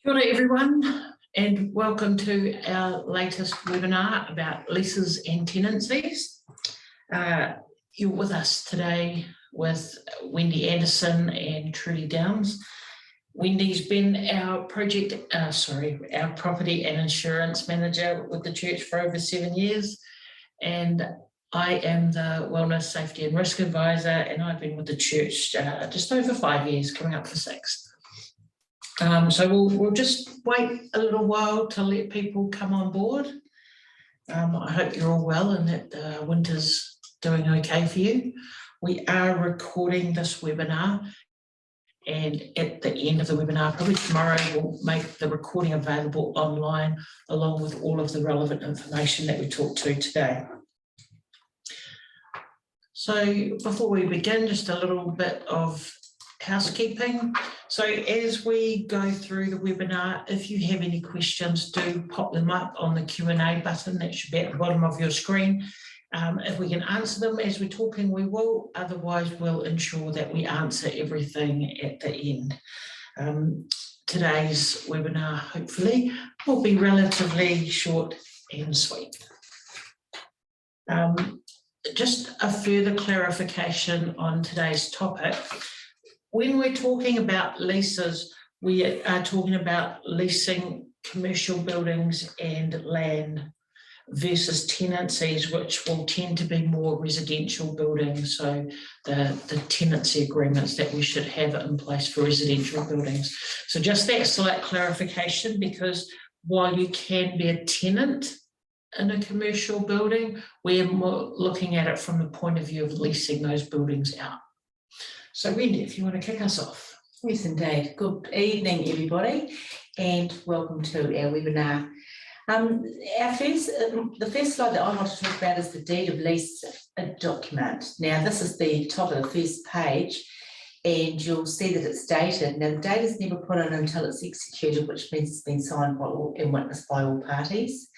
Kia ora everyone, and welcome to our latest webinar about leases and tenancies. You're with us today with Wendy Anderson and Trudy Downs. Wendy's been our our property and insurance manager with the church for over 7 years, and I am the wellness, safety and risk advisor, and I've been with the church just over 5 years, coming up for 6. So we'll just wait a little while to let people come on board. I hope you're all well and that winter's doing okay for you. We are recording this webinar, and at the end of the webinar, probably tomorrow, we'll make the recording available online along with all of the relevant information that we talked to today. So before we begin, just a little bit of housekeeping. So as we go through the webinar, if you have any questions, do pop them up on the Q&A button that should be at the bottom of your screen. If we can answer them as we're talking, we will. Otherwise, we'll ensure that we answer everything at the end. Today's webinar, hopefully, will be relatively short and sweet. Just a further clarification on today's topic. When we're talking about leases, we are talking about leasing commercial buildings and land versus tenancies, which will tend to be more residential buildings. So the tenancy agreements that we should have in place for residential buildings. So just that slight clarification, because while you can be a tenant in a commercial building, we're more looking at it from the point of view of leasing those buildings out. So Wendy, if you want to kick us off. Yes, indeed. Good evening, everybody, and welcome to our webinar. The first slide that I want to talk about is the deed of lease document. Now, this is the top of the first page, and you'll see that it's dated. Now, the date is never put in until it's executed, which means it's been signed by all and witnessed by all parties.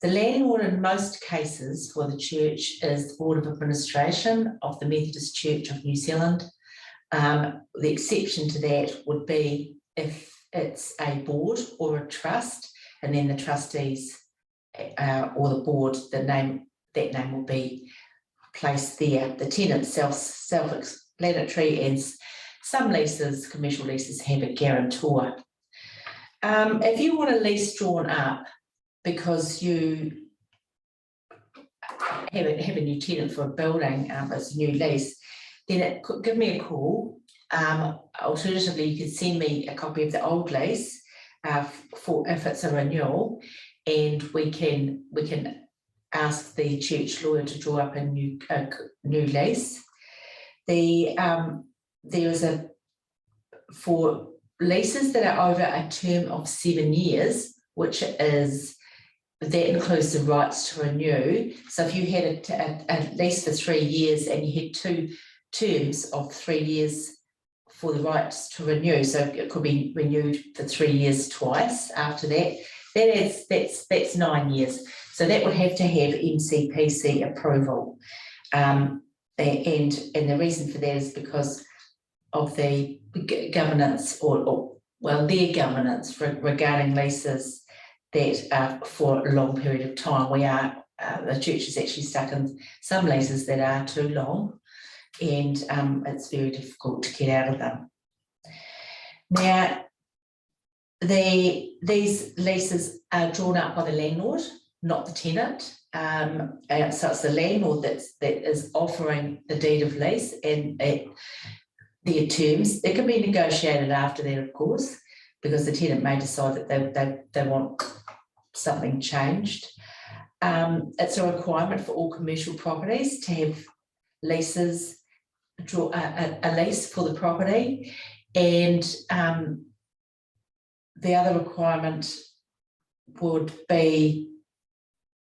The landlord in most cases for the church is the Board of Administration of the Methodist Church of New Zealand. The exception to that would be if it's a board or a trust, and then the trustees or the board, that name will be placed there. The tenant's self-explanatory, and some leases, commercial leases, have a guarantor. If you want a lease drawn up because you have a new tenant for a building, it's a new lease, then give me a call. Alternatively, you can send me a copy of the old lease for if it's a renewal, and we can ask the church lawyer to draw up a new lease. For leases that are over a term of 7 years, that includes the rights to renew. So if you had a lease for 3 years and you had 2 terms of 3 years for the rights to renew, so it could be renewed for 3 years twice after that, that's 9 years. So that would have to have MCPC approval. And the reason for that is because of the governance their governance regarding leases that are for a long period of time. The church is actually stuck in some leases that are too long, and it's very difficult to get out of them. Now, these leases are drawn up by the landlord, not the tenant. So it's the landlord that is offering the deed of lease and their terms. They can be negotiated after that, of course, because the tenant may decide that they want something changed. It's a requirement for all commercial properties to have leases, draw a lease for the property, and the other requirement would be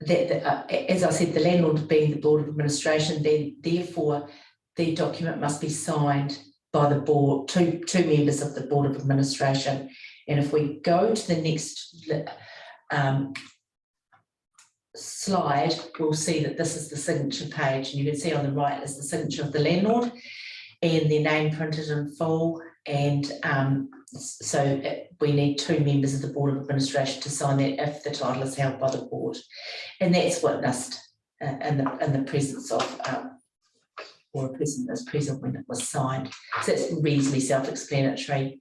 that, as I said, the landlord being the Board of Administration, then therefore the document must be signed by the board, two members of the Board of Administration. And if we go to the next slide, we'll see that this is the signature page, and you can see on the right is the signature of the landlord and their name printed in full, And so we need 2 members of the Board of Administration to sign that if the title is held by the board. And that's witnessed in the presence of, or a person that was present when it was signed. So it's reasonably self-explanatory.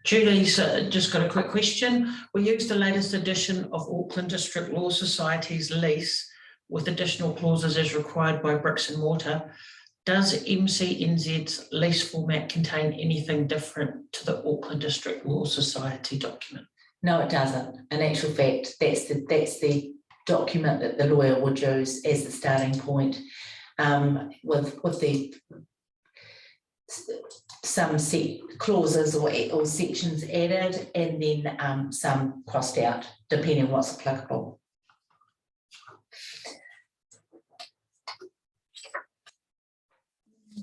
Julie's just got a quick question. We used the latest edition of Auckland District Law Society's lease with additional clauses as required by Bricks and Mortar. Does MCNZ's lease format contain anything different to the Auckland District Law Society document? No, it doesn't. In actual fact, that's the document that the lawyer would use as the starting point, with the some set clauses or sections added, and then some crossed out, depending on what's applicable.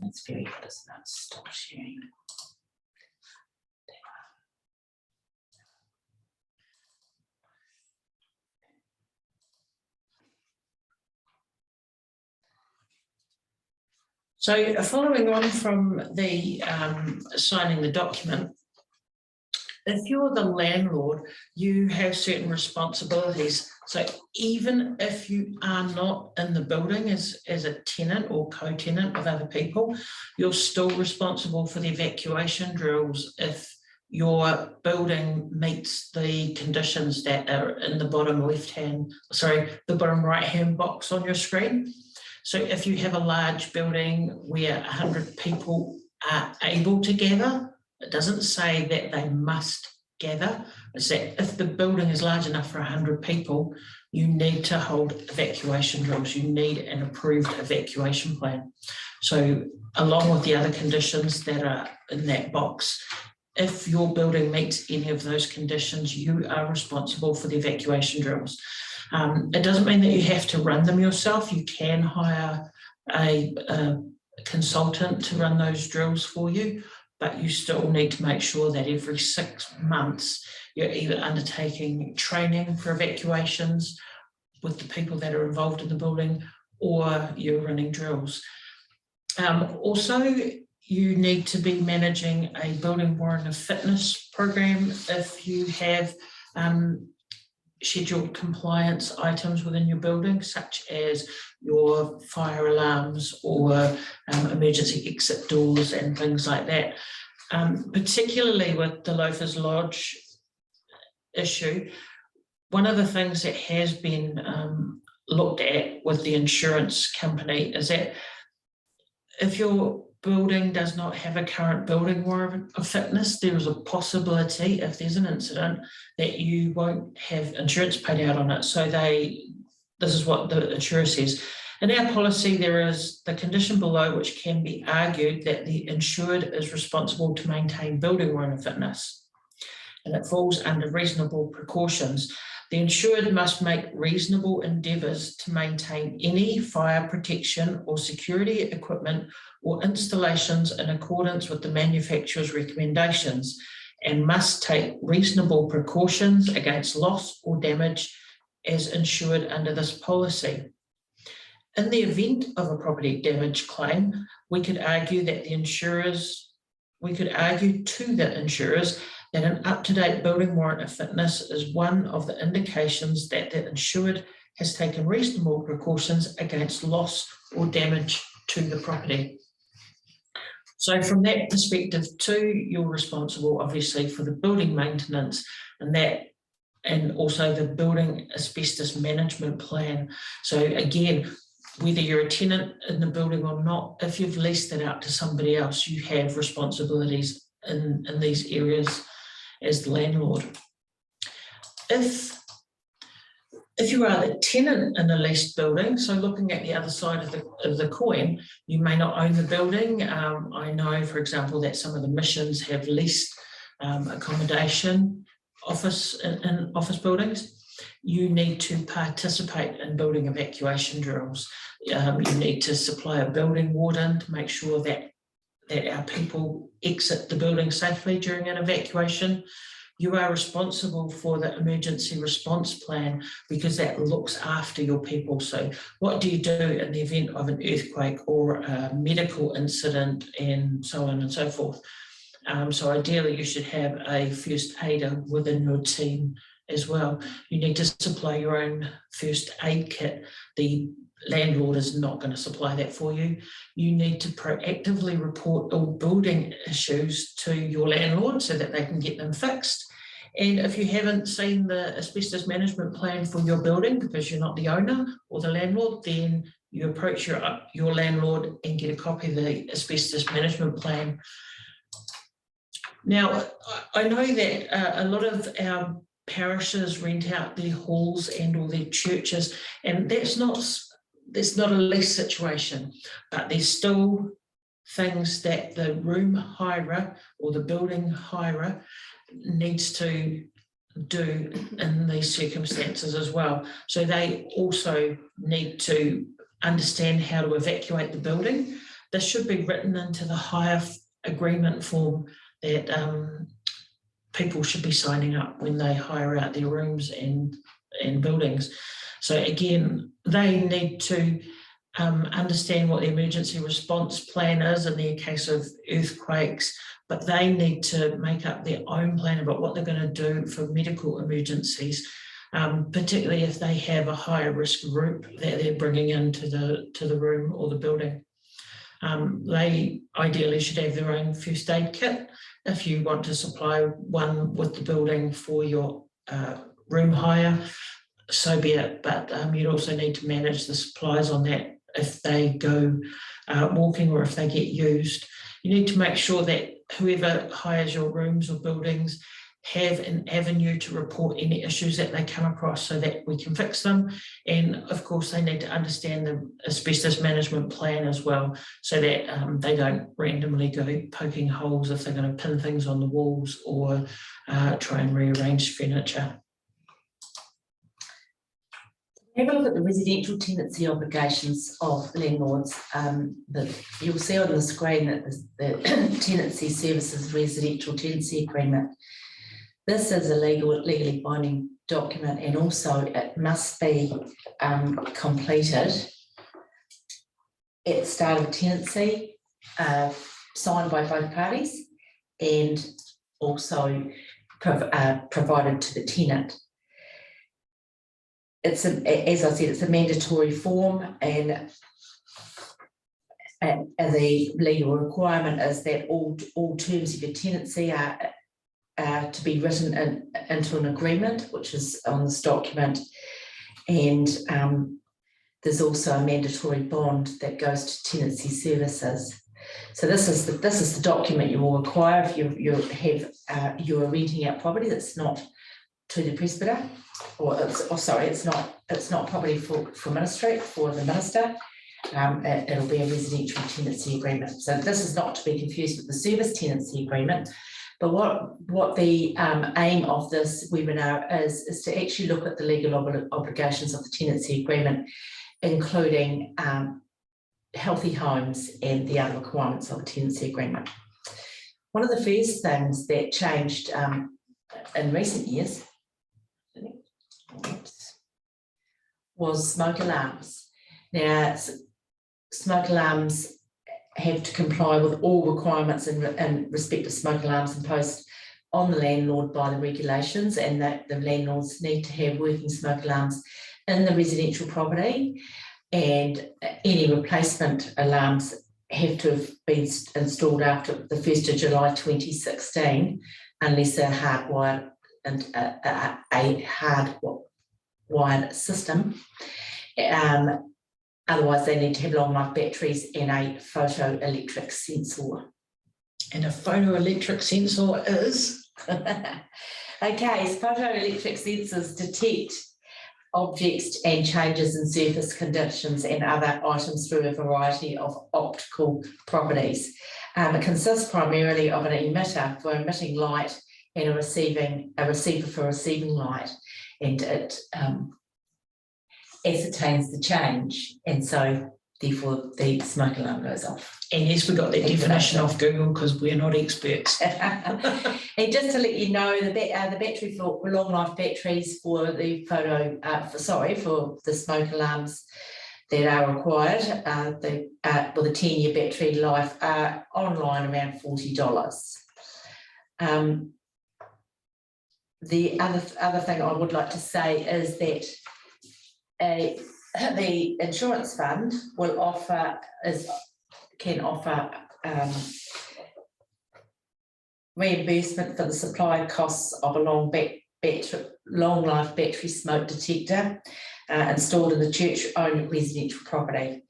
That's very good, isn't it? Stop sharing. So following on from the signing the document, if you're the landlord, you have certain responsibilities. So even if you are not in the building as a tenant or co-tenant with other people, you're still responsible for the evacuation drills if your building meets the conditions that are in the bottom the bottom right-hand box on your screen. So if you have a large building where 100 people are able to gather, it doesn't say that they must gather. It's that if the building is large enough for 100 people, you need to hold evacuation drills. You need an approved evacuation plan. So along with the other conditions that are in that box, if your building meets any of those conditions, you are responsible for the evacuation drills. It doesn't mean that you have to run them yourself. You can hire a consultant to run those drills for you, but you still need to make sure that every 6 months you're either undertaking training for evacuations with the people that are involved in the building, or you're running drills. Also, you need to be managing a building warrant of fitness program if you have scheduled compliance items within your building, such as your fire alarms or emergency exit doors and things like that. Particularly with the Loafers Lodge issue, one of the things that has been looked at with the insurance company is that if your building does not have a current building warrant of fitness, there is a possibility, if there's an incident, that you won't have insurance paid out on it. So this is what the insurer says. In our policy, there is the condition below which can be argued that the insured is responsible to maintain building warrant of fitness, and it falls under reasonable precautions. The insured must make reasonable endeavours to maintain any fire protection or security equipment or installations in accordance with the manufacturer's recommendations, and must take reasonable precautions against loss or damage as insured under this policy. In the event of a property damage claim, we could argue to the insurers that an up-to-date building warrant of fitness is one of the indications that the insured has taken reasonable precautions against loss or damage to the property. So from that perspective too, you're responsible obviously for the building maintenance and also the building asbestos management plan. So again, whether you're a tenant in the building or not, if you've leased it out to somebody else, you have responsibilities in these areas as the landlord. If you are the tenant in a leased building, so looking at the other side of the coin, you may not own the building. I know, for example, that some of the missions have leased accommodation in office buildings. You need to participate in building evacuation drills. You need to supply a building warden to make sure that our people exit the building safely during an evacuation. you are responsible for the emergency response plan because that looks after your people. So what do you do in the event of an earthquake or a medical incident and so on and so forth? So ideally you should have a first aider within your team as well. You need to supply your own first aid kit. The landlord is not going to supply that for you. You need to proactively report all building issues to your landlord so that they can get them fixed. And if you haven't seen the asbestos management plan for your building because you're not the owner or the landlord, then you approach your landlord and get a copy of the asbestos management plan. Now, I know that a lot of our parishes rent out their halls and all their churches, and that's not a lease situation, but there's still things that the room hirer or the building hirer needs to do in these circumstances as well. So they also need to understand how to evacuate the building. This should be written into the hire agreement form that people should be signing up when they hire out their rooms and buildings. So again, they need to understand what the emergency response plan is in the case of earthquakes, but they need to make up their own plan about what they're going to do for medical emergencies, particularly if they have a higher risk group that they're bringing into the room or the building. They ideally should have their own first aid kit. If you want to supply one with the building for your room hire, so be it, but you'd also need to manage the supplies on that if they go walking or if they get used. You need to make sure that whoever hires your rooms or buildings have an avenue to report any issues that they come across so that we can fix them. And of course, they need to understand the asbestos management plan as well, so that they don't randomly go poking holes if they're going to pin things on the walls or try and rearrange furniture. Have a look at the residential tenancy obligations of landlords. You'll see on the screen that the Tenancy Services Residential Tenancy Agreement. This is a legally binding document, and also it must be completed at the start of a tenancy, signed by both parties, and also provided to the tenant. As I said, it's a mandatory form, and the legal requirement is that all terms of your tenancy are to be written into an agreement, which is on this document, and there's also a mandatory bond that goes to tenancy services. So this is the document you will require if you are renting out property that's not to the presbyter, it's not property for ministry, for the minister. It'll be a residential tenancy agreement. So this is not to be confused with the service tenancy agreement. But what the aim of this webinar is to actually look at the legal obligations of the tenancy agreement, including healthy homes and the other requirements of a tenancy agreement. One of the first things that changed in recent years was smoke alarms. Now, smoke alarms have to comply with all requirements in respect of smoke alarms imposed on the landlord by the regulations, and that the landlords need to have working smoke alarms in the residential property, and any replacement alarms have to have been installed after the 1st of July 2016, unless they're hardwired and a hardwired system. Otherwise, they need to have long life batteries and a photoelectric sensor. And a photoelectric sensor is? Okay, so photoelectric sensors detect objects and changes in surface conditions and other items through a variety of optical properties. It consists primarily of an emitter for emitting light and a receiver for receiving light, and it ascertains the change, and so therefore the smoke alarm goes off. And yes, we got that definition off Google because we're not experts. And just to let you know, the battery for long life batteries for the for the smoke alarms that are required, the 10-year battery life are online around $40. The other thing I would like to say is that the insurance fund can offer reimbursement for the supply costs of a long life battery smoke detector installed in the church-owned residential property.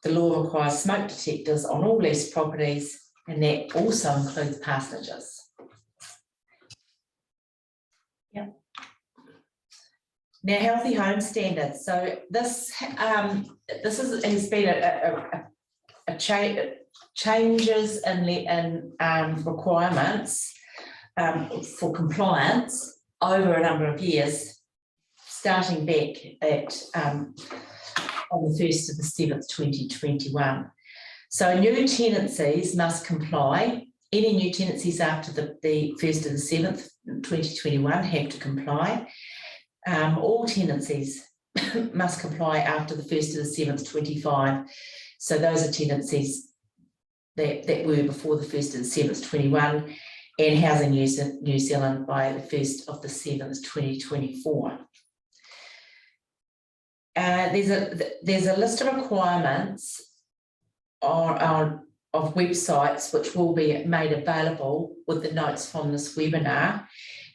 The law requires smoke detectors on all leased properties, and that also includes parsonages. Yeah. Now, healthy home standards. So this has been changes in requirements for compliance over a number of years, starting back at on the 1st of the 7th, 2021. So new tenancies must comply. Any new tenancies after the 1st of the 7th, 2021 have to comply. All tenancies must comply after the 1st of the 7th, 25. So those are tenancies that were before the 1st of the 7th, 21, and Housing New Zealand by the 1st of the 7th, 2024. There's a list of requirements of websites which will be made available with the notes from this webinar,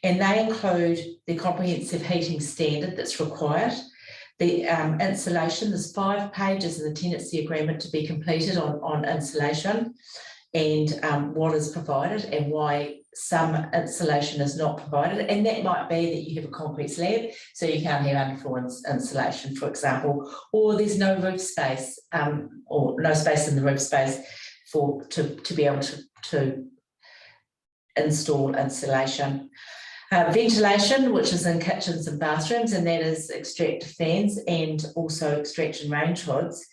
and they include the comprehensive heating standard that's required, the insulation. There's 5 pages in the tenancy agreement to be completed on insulation and what is provided and why some insulation is not provided, and that might be that you have a concrete slab, so you can't have underfloor insulation, for example, or there's no roof space or no space in the roof space to be able to install insulation. Ventilation, which is in kitchens and bathrooms, and that is extractor fans and also extraction range hoods.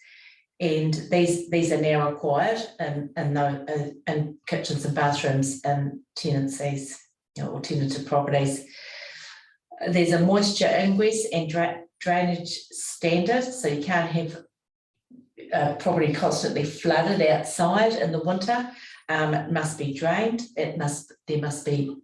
And these are now required in kitchens and bathrooms and tenancies, or tenanted properties. There's a moisture ingress and drainage standard, so you can't have property constantly flooded outside in the winter. It must be drained. There must be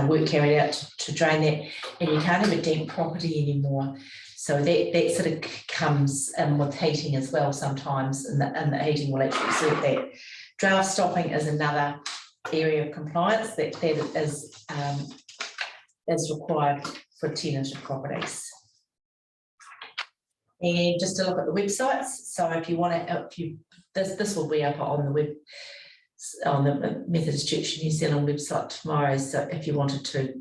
work carried out to drain that, and you can't have a damp property anymore. So that sort of comes in with heating as well sometimes, and the heating will actually sort that. Draft stopping is another area of compliance that is required for tenanted properties. And just to look at the websites, so if you want to, this will be up on the web, on the Methodist Church New Zealand website tomorrow. So if you wanted to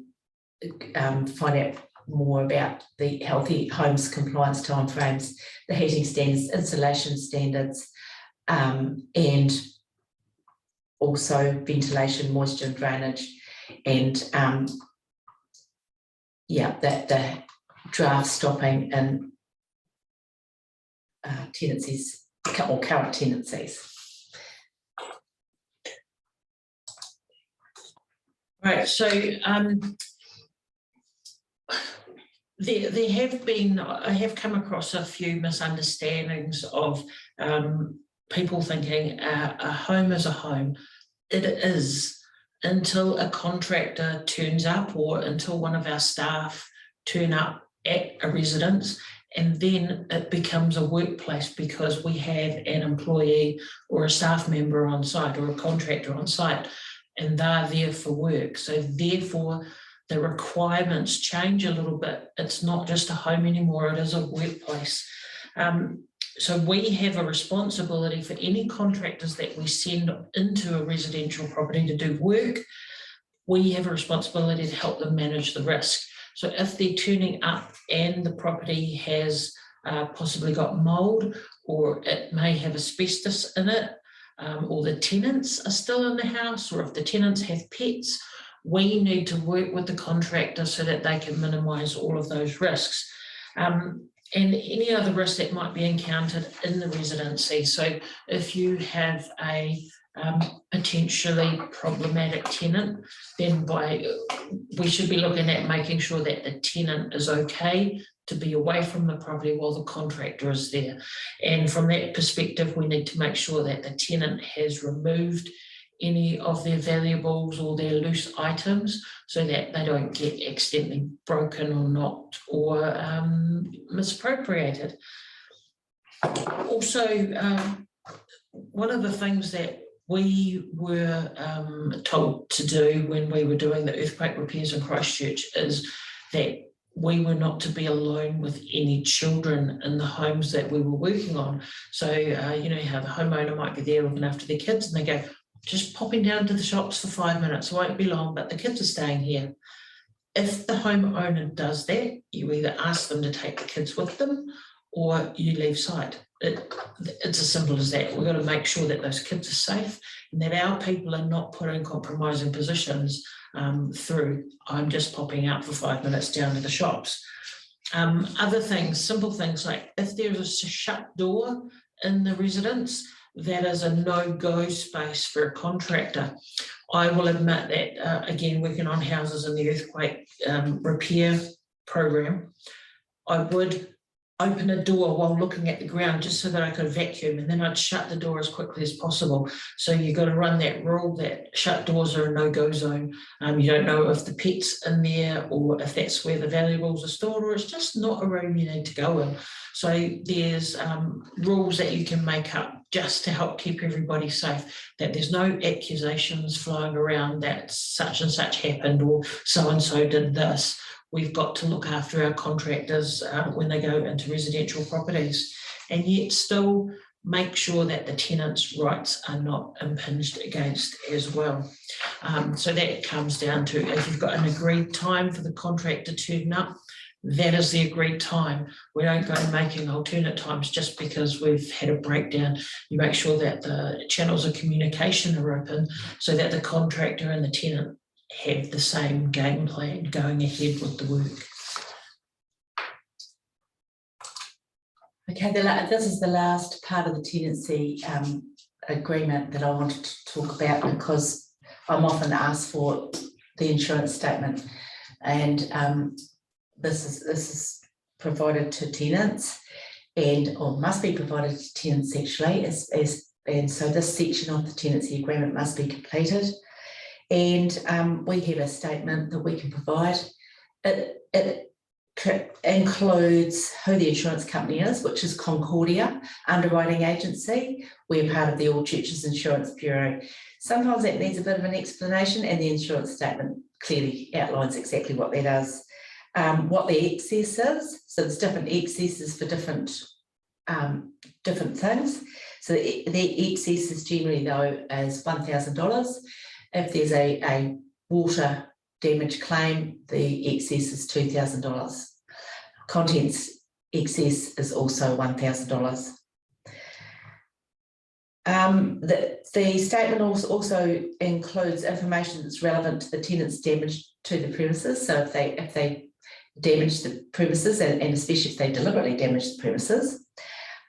find out more about the healthy homes compliance timeframes, the heating standards, insulation standards, and also ventilation, moisture and drainage, and the draft stopping and tenancies or current tenancies. Right, so there have been, I have come across a few misunderstandings of people thinking a home is a home. It is, until a contractor turns up or until one of our staff turn up at a residence, and then it becomes a workplace because we have an employee or a staff member on site or a contractor on site, and they're there for work. So therefore, the requirements change a little bit. It's not just a home anymore, it is a workplace. So we have a responsibility for any contractors that we send into a residential property to do work. We have a responsibility to help them manage the risk. So if they're turning up and the property has possibly got mould, or it may have asbestos in it, or the tenants are still in the house, or if the tenants have pets, we need to work with the contractor so that they can minimise all of those risks. and any other risks that might be encountered in the residency. So if you have a potentially problematic tenant, then we should be looking at making sure that the tenant is okay to be away from the property while the contractor is there. And from that perspective, we need to make sure that the tenant has removed any of their valuables or their loose items so that they don't get accidentally broken or knocked or misappropriated. Also, one of the things that we were told to do when we were doing the earthquake repairs in Christchurch is that we were not to be alone with any children in the homes that we were working on. So, you know how the homeowner might be there looking after their kids and they go, just popping down to the shops for 5 minutes, won't be long, but the kids are staying here. If the homeowner does that, you either ask them to take the kids with them or you leave site. It's as simple as that. We've got to make sure that those kids are safe and that our people are not put in compromising positions through, I'm just popping out for 5 minutes down to the shops. Other things, simple things like if there is a shut door in the residence, that is a no-go space for a contractor. I will admit that, again, working on houses in the earthquake repair program, I would open a door while looking at the ground just so that I could vacuum, and then I'd shut the door as quickly as possible. So you've got to run that rule that shut doors are a no-go zone. You don't know if the pet's in there or if that's where the valuables are stored, or it's just not a room you need to go in. So there's rules that you can make up just to help keep everybody safe, that there's no accusations flying around that such and such happened or so-and-so did this. We've got to look after our contractors when they go into residential properties, and yet still make sure that the tenants' rights are not impinged against as well. So that comes down to if you've got an agreed time for the contractor to turn up, that is the agreed time. We don't go making alternate times just because we've had a breakdown. You make sure that the channels of communication are open so that the contractor and the tenant have the same game plan going ahead with the work. Okay, this is the last part of the tenancy agreement that I wanted to talk about, because I'm often asked for the insurance statement, and this is provided to tenants or must be provided to tenants actually, and so this section of the tenancy agreement must be completed. And we have a statement that we can provide. It includes who the insurance company is, which is Concordia Underwriting Agency. We're part of the All Churches Insurance Bureau. Sometimes that needs a bit of an explanation, and the insurance statement clearly outlines exactly what that is. What the excess is, so there's different excesses for different things. So the excess is generally though as $1,000. If there's a water damage claim, the excess is $2,000. Contents excess is also $1,000. The statement also includes information that's relevant to the tenant's damage to the premises. So if they damage the premises, and especially if they deliberately damage the premises,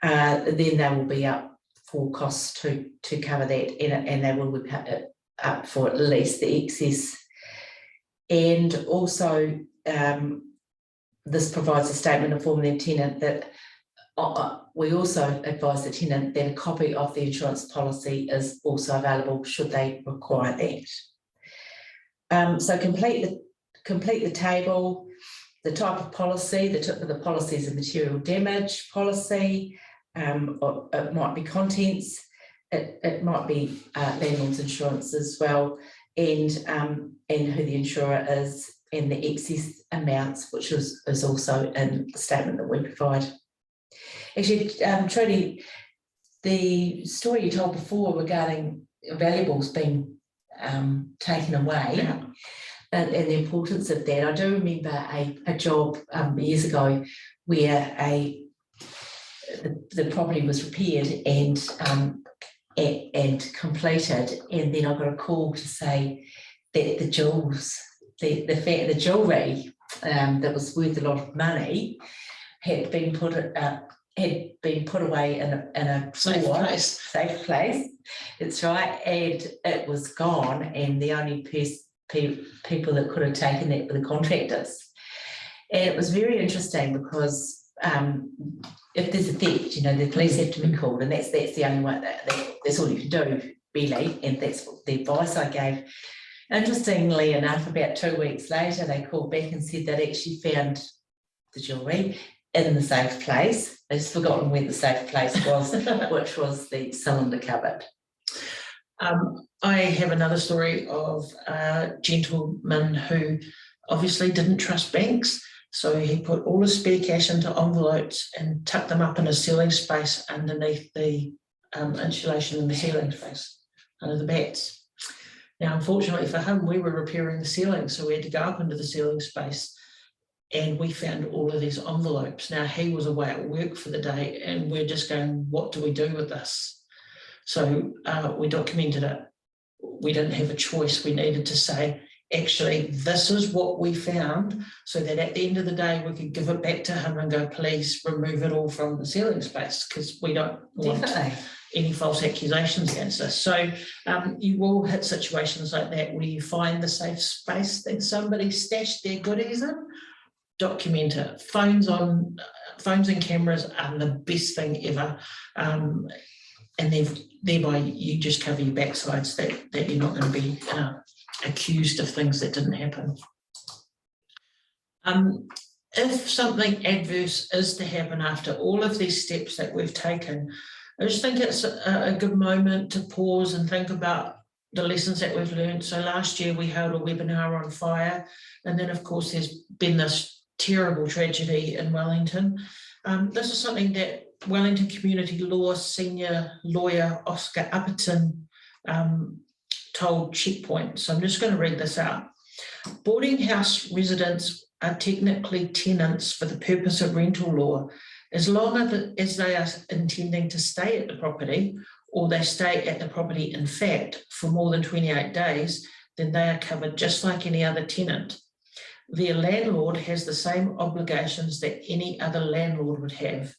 then they will be up for costs to cover that, and they will be up for at least the excess. And also this provides a statement informing the tenant that we also advise the tenant that a copy of the insurance policy is also available should they require that. So complete the table, the type of policy, the policy is a material damage policy, or it might be contents, it might be landlord's insurance as well, and who the insurer is, and the excess amounts, which is also in the statement that we provide. Actually, Trudy, the story you told before regarding valuables being taken away, Yeah. and the importance of that, I do remember a job years ago where the property was repaired and completed, and then I got a call to say that the jewels, the jewellery that was worth a lot of money had been put away in a safe place. It's right, and it was gone, and the only people that could have taken that were the contractors. And it was very interesting because if there's a theft, the police have to be called, and that's the only one that's all you can do really, and that's the advice I gave. Interestingly enough, about 2 weeks later, they called back and said they'd actually found the jewellery in the safe place. They've just forgotten where the safe place was, which was the cylinder cupboard. I have another story of a gentleman who obviously didn't trust banks, so he put all his spare cash into envelopes and tucked them up in a ceiling space underneath the insulation in the ceiling space, under the bats. Now, unfortunately for him, we were repairing the ceiling, so we had to go up into the ceiling space, and we found all of these envelopes. Now, he was away at work for the day, and we're just going, what do we do with this? So we documented it. We didn't have a choice. We needed to say, actually, this is what we found, so that at the end of the day, we could give it back to him and go, please remove it all from the ceiling space, because we don't want any false accusations against us. So you will hit situations like that where you find the safe space that somebody stashed their goodies in. Document it. Phones and cameras are the best thing ever. And thereby you just cover your backsides that you're not going to be accused of things that didn't happen. If something adverse is to happen after all of these steps that we've taken, I just think it's a good moment to pause and think about the lessons that we've learned. So last year we held a webinar on fire, and then of course there's been this terrible tragedy in Wellington. This is something that Wellington Community Law Senior Lawyer Oscar Upperton told Checkpoint. So I'm just going to read this out. Boarding house residents are technically tenants for the purpose of rental law, as long as they are intending to stay at the property, or they stay at the property in fact for more than 28 days, then they are covered just like any other tenant. Their landlord has the same obligations that any other landlord would have.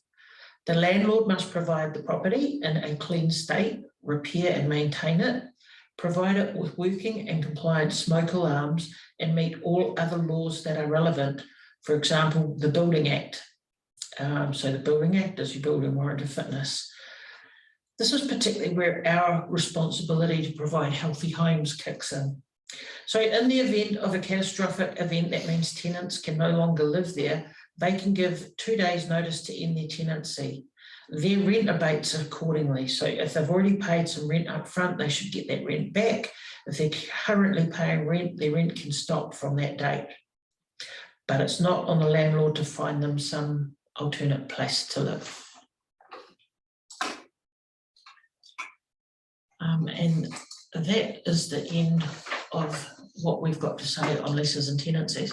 The landlord must provide the property in a clean state, repair and maintain it, provide it with working and compliant smoke alarms, and meet all other laws that are relevant. For example, the Building Act. So the Building Act is your building warrant of fitness. This is particularly where our responsibility to provide healthy homes kicks in. So in the event of a catastrophic event that means tenants can no longer live there, they can give 2 days notice to end their tenancy. Their rent abates accordingly. So if they've already paid some rent up front, they should get that rent back. If they're currently paying rent, their rent can stop from that date. But it's not on the landlord to find them some alternate place to live. And that is the end of what we've got to say on leases and tenancies.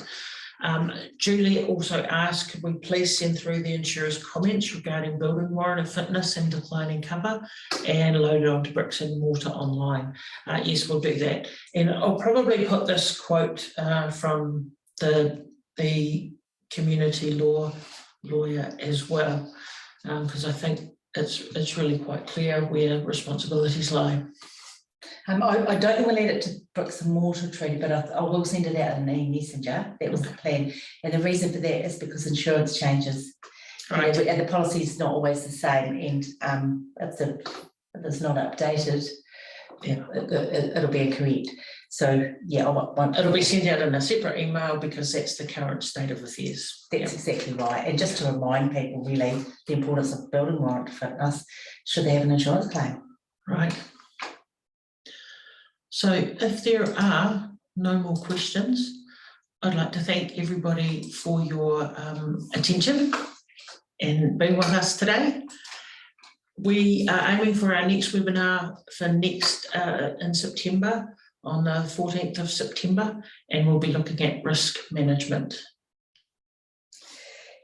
Julie also asked, could we please send through the insurer's comments regarding building warrant of fitness and declining cover and load it onto Bricks and Mortar online? Yes, we'll do that. And I'll probably put this quote from the community law lawyer as well, because I think it's really quite clear where responsibilities lie. I don't think we'll add it to Bricks and Mortar, Trudy, but I will send it out in an e-messenger. That was the plan. And the reason for that is because insurance changes. Right. And the policy is not always the same. And if it's not updated, yeah, it'll be incorrect. So, yeah, it'll be sent out in a separate email because that's the current state of affairs. That's exactly right. And just to remind people, really, the importance of building warrant fitness, should they have an insurance claim? Right. So if there are no more questions, I'd like to thank everybody for your attention and being with us today. We are aiming for our next webinar for in September, on the 14th of September, and we'll be looking at risk management.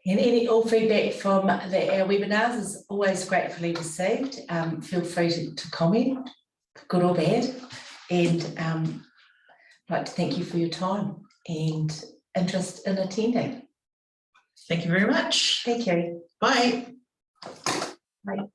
And all feedback from our webinars is always gratefully received. Feel free to comment, good or bad. And I'd like to thank you for your time and interest in attending. Thank you very much. Thank you. Bye. Bye.